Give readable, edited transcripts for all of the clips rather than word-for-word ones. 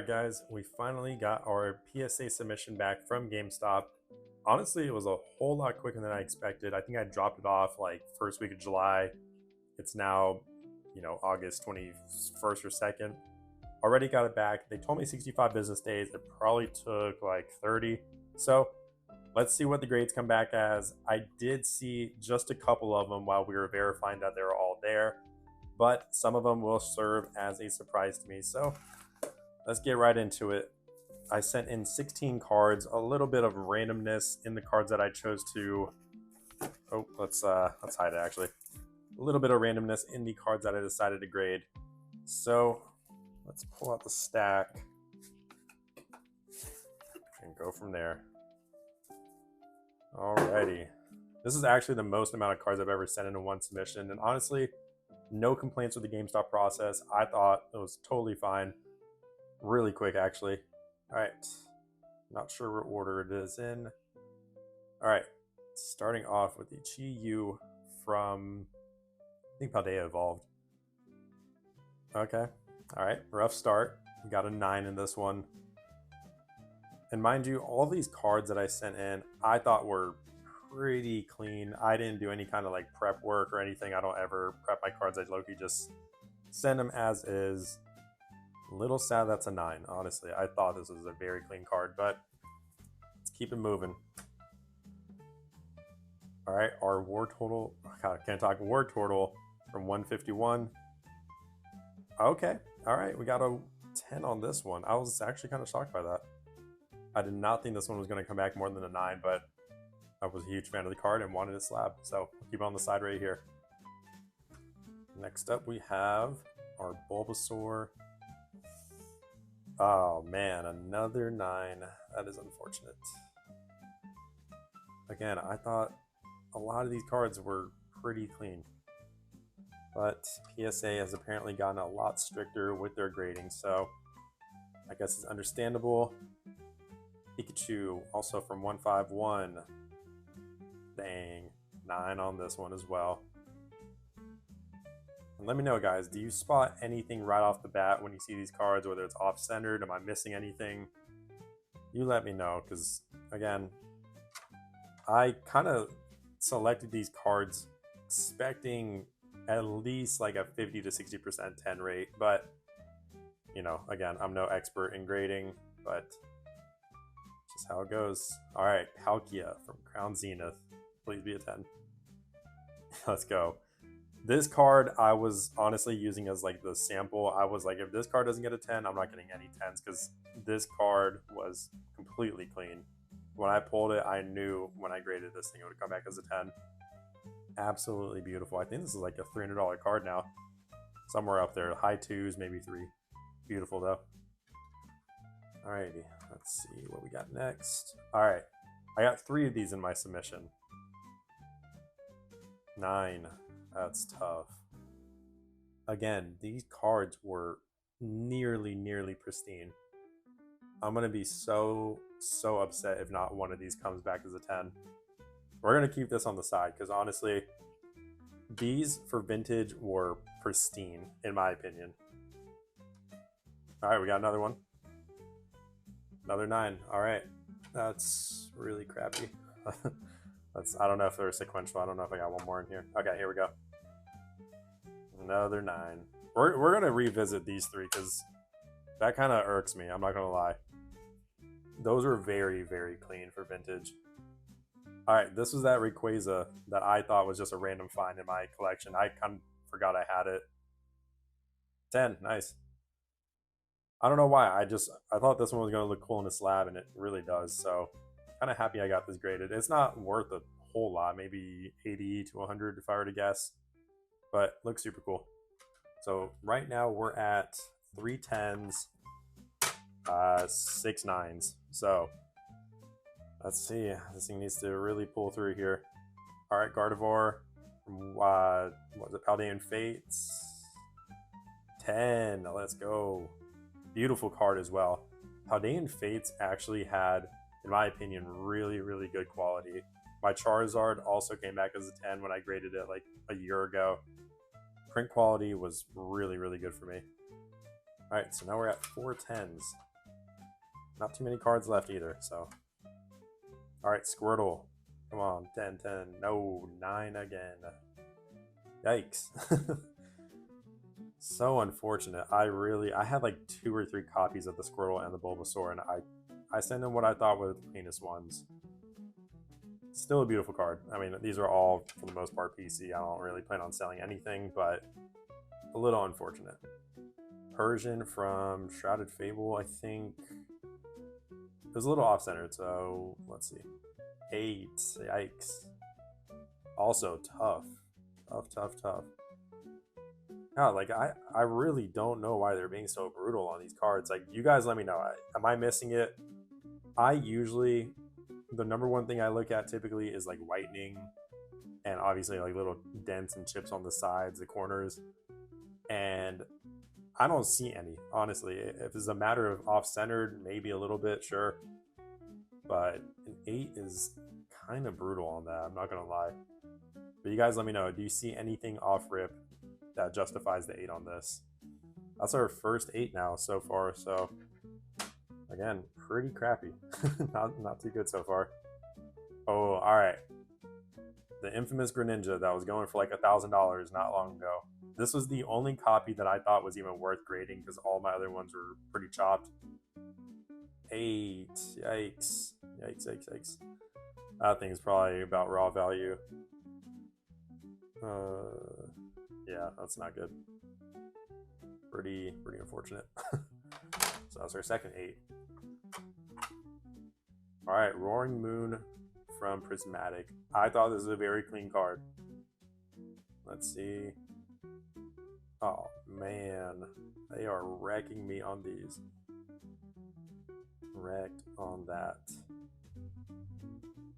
Alright guys, we finally got our PSA submission back from GameStop. Honestly, it was a whole lot quicker than I expected. I think I dropped it off like first week of July. It's now, August 21st or 2nd. Already got it back. They told me 65 business days. It probably took like 30. So let's see what the grades come back as. I did see just a couple of them while we were verifying that they were all there, but some of them will serve as a surprise to me. So let's get right into it. I sent in 16 cards, a little bit of randomness in the cards that I chose to. Oh, let's hide it actually. A little bit of randomness in the cards that I decided to grade. So let's pull out the stack and go from there. Alrighty. This is actually the most amount of cards I've ever sent into one submission, and honestly, no complaints with the GameStop process. I thought it was totally fine. Really quick, actually. All right. Not sure what order it is in. All right. Starting off with the Chi-Yu from, I think Paldea Evolved. Okay. All right. Rough start. We got a 9 in this one. And mind you, all these cards that I sent in, I thought were pretty clean. I didn't do any kind of like prep work or anything. I don't ever prep my cards. I low-key just send them as is. Little sad that's a 9, honestly. I thought this was a very clean card, but let's keep it moving. All right, our war total, God, I can't talk, war total from 151. Okay, all right, we got a 10 on this one. I was actually kind of shocked by that. I did not think this one was going to come back more than a 9, but I was a huge fan of the card and wanted a slab, so I'll keep it on the side right here. Next up, we have our Bulbasaur. Oh man, another 9. That is unfortunate. Again, I thought a lot of these cards were pretty clean, but PSA has apparently gotten a lot stricter with their grading, so I guess it's understandable. Pikachu, also from 151. Dang, 9 on this one as well. And let me know, guys, do you spot anything right off the bat when you see these cards, whether it's off-centered? Am I missing anything? You let me know, because, again, I kind of selected these cards expecting at least like a 50 to 60% 10 rate, but, again, I'm no expert in grading, but just how it goes. All right, Palkia from Crown Zenith. Please be a 10. Let's go. This card I was honestly using as like the sample. I was like, if this card doesn't get a 10, I'm not getting any 10s, because this card was completely clean. When I pulled it, I knew when I graded this thing it would come back as a 10. Absolutely beautiful. I think this is like a $300 card now. Somewhere up there. High 2s, maybe 3. Beautiful though. Alrighty, let's see what we got next. Alright, I got 3 of these in my submission. 9. That's tough. Again, these cards were nearly pristine. I'm going to be so upset if not one of these comes back as a 10. We're going to keep this on the side because honestly, these for vintage were pristine in my opinion. All right, we got another one. Another 9. All right. That's really crappy. I don't know if they're sequential. I don't know if I got one more in here. Okay, here we go. Another 9. We're gonna revisit these 3 because that kind of irks me. I'm not gonna lie. Those were very clean for vintage. All right, this was that Rayquaza that I thought was just a random find in my collection. I kind of forgot I had it. 10, nice. I don't know why. I thought this one was gonna look cool in a slab, and it really does. So kind of happy I got this graded. It's not worth a whole lot, maybe 80 to 100 if I were to guess, but looks super cool. So right now we're at 3 10s, 6 9s. So let's see. This thing needs to really pull through here. All right, Gardevoir from what was it, Paldean Fates? 10. Let's go. Beautiful card as well. Paldean Fates actually had, in my opinion, really good quality. My Charizard also came back as a 10 when I graded it like a year ago. Print quality was really good for me. All right, so now we're at 4 10s. Not too many cards left either, so. Alright, Squirtle. Come on, 10, 10. No, 9 again. Yikes. So unfortunate. I had like 2 or 3 copies of the Squirtle and the Bulbasaur, and I sent in what I thought were the cleanest ones. Still a beautiful card. I mean, these are all, for the most part, PC. I don't really plan on selling anything, but a little unfortunate. Persian from Shrouded Fable, I think. It was a little off-centered, so let's see. 8. Yikes. Also tough. Tough. God, like, I really don't know why they're being so brutal on these cards. Like, you guys let me know. Am I missing it? I usually, the number one thing I look at typically is, like, whitening. And obviously, like, little dents and chips on the sides, the corners. And I don't see any, honestly. If it's a matter of off-centered, maybe a little bit, sure. But an 8 is kind of brutal on that, I'm not going to lie. But you guys let me know. Do you see anything off-rip that justifies the 8 on this? That's our first 8 now so far, so again, pretty crappy. not too good so far. Oh, alright. The infamous Greninja that was going for like $1,000 not long ago. This was the only copy that I thought was even worth grading because all my other ones were pretty chopped. 8. Yikes. Yikes. That thing's probably about raw value. Yeah, that's not good. Pretty unfortunate. So that's our second 8. Alright, Roaring Moon from Prismatic. I thought this was a very clean card. Let's see. Oh man, they are wrecking me on these. Wrecked on that.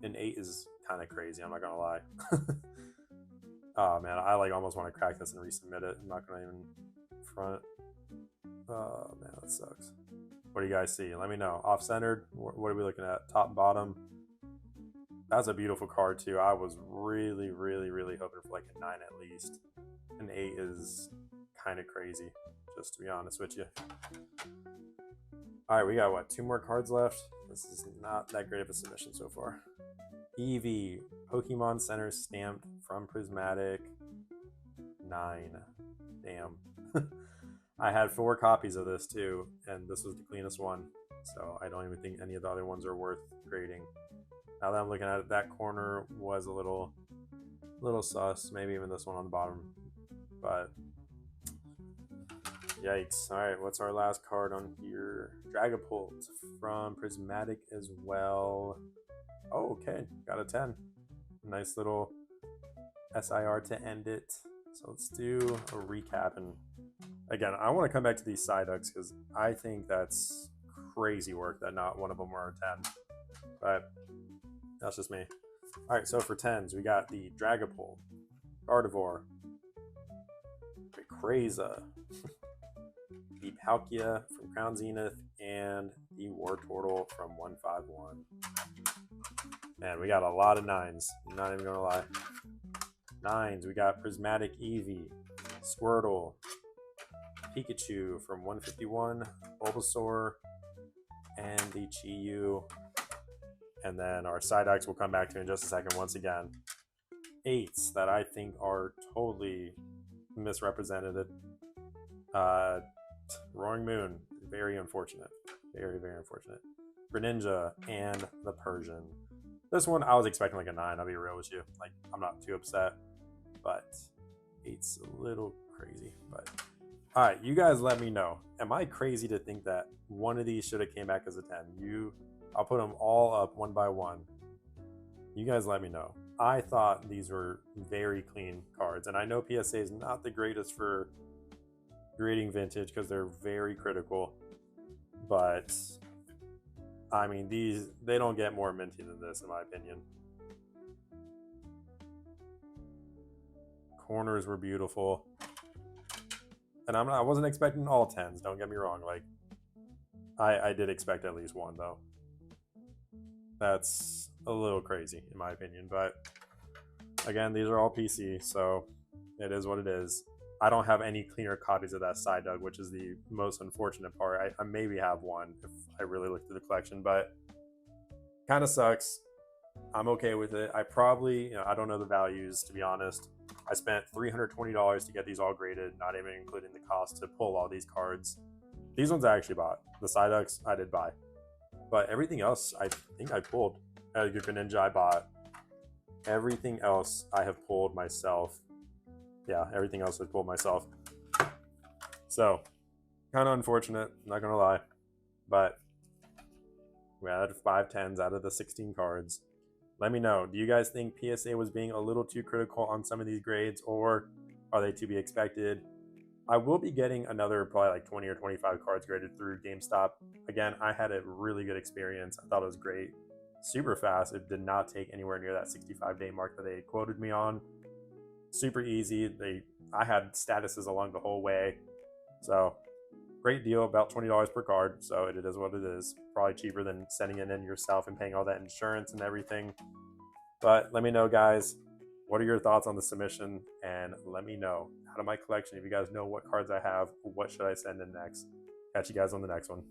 An 8 is kind of crazy, I'm not gonna lie. Oh man, I like almost want to crack this and resubmit it. I'm not gonna even front. Oh man, that sucks. What do you guys see? Let me know. Off-centered, what are we looking at? Top and bottom. That's a beautiful card too. I was really hoping for like a 9 at least. An 8 is kind of crazy, just to be honest with you. Alright, we got what, 2 more cards left? This is not that great of a submission so far. Eevee, Pokemon Center stamped from Prismatic. 9. Damn. I had 4 copies of this too, and this was the cleanest one. So I don't even think any of the other ones are worth grading. Now that I'm looking at it, that corner was a little sus. Maybe even this one on the bottom. But yikes. Alright, what's our last card on here? Dragapult from Prismatic as well. Oh, okay. Got a 10. Nice little SIR to end it. So let's do a recap. And again, I want to come back to these psyducks because I think that's crazy work that not one of them were a 10. But that's just me. Alright, so for 10s, we got the Dragapult, Gardevoir, Rayquaza, the Palkia from Crown Zenith, and the Wartortle from 151. Man, we got a lot of 9s. I'm not even gonna lie. 9s, we got Prismatic Eevee, Squirtle, Pikachu from 151, Bulbasaur, and the Chi-Yu. And then our psyducks we'll come back to in just a second once again. 8s that I think are totally misrepresented. Roaring Moon, very unfortunate. Very unfortunate. Greninja and the Persian. This one I was expecting like a 9, I'll be real with you. Like, I'm not too upset, but 8's a little crazy. But alright, you guys let me know. Am I crazy to think that one of these should have came back as a 10? I'll put them all up one by one. You guys let me know. I thought these were very clean cards, and I know PSA is not the greatest for grading vintage because they're very critical, but I mean, they don't get more minty than this in my opinion. Corners were beautiful, and I wasn't expecting all 10s, don't get me wrong. Like, I did expect at least 1 though. That's a little crazy in my opinion, but again, these are all PC, so it is what it is. I don't have any cleaner copies of that Psyduck, which is the most unfortunate part. I maybe have one if I really look through the collection, but kind of sucks. I'm okay with it. I probably, I don't know the values, to be honest. I spent $320 to get these all graded, not even including the cost to pull all these cards. These ones I actually bought. The Psyducks I did buy. But everything else, I think I pulled. Group Ninja I bought. Everything else I have pulled myself. Yeah, everything else I pulled myself. So, kind of unfortunate, not gonna lie. But we had 5 10s out of the 16 cards. Let me know. Do you guys think PSA was being a little too critical on some of these grades, or are they to be expected? I will be getting another probably like 20 or 25 cards graded through GameStop. Again, I had a really good experience. I thought it was great. Super fast. It did not take anywhere near that 65-day mark that they quoted me on. Super easy. I had statuses along the whole way. So great deal, about $20 per card. So it is what it is. Probably cheaper than sending it in yourself and paying all that insurance and everything. But let me know, guys, what are your thoughts on the submission? And let me know out of my collection, if you guys know what cards I have, what should I send in next. Catch you guys on the next one.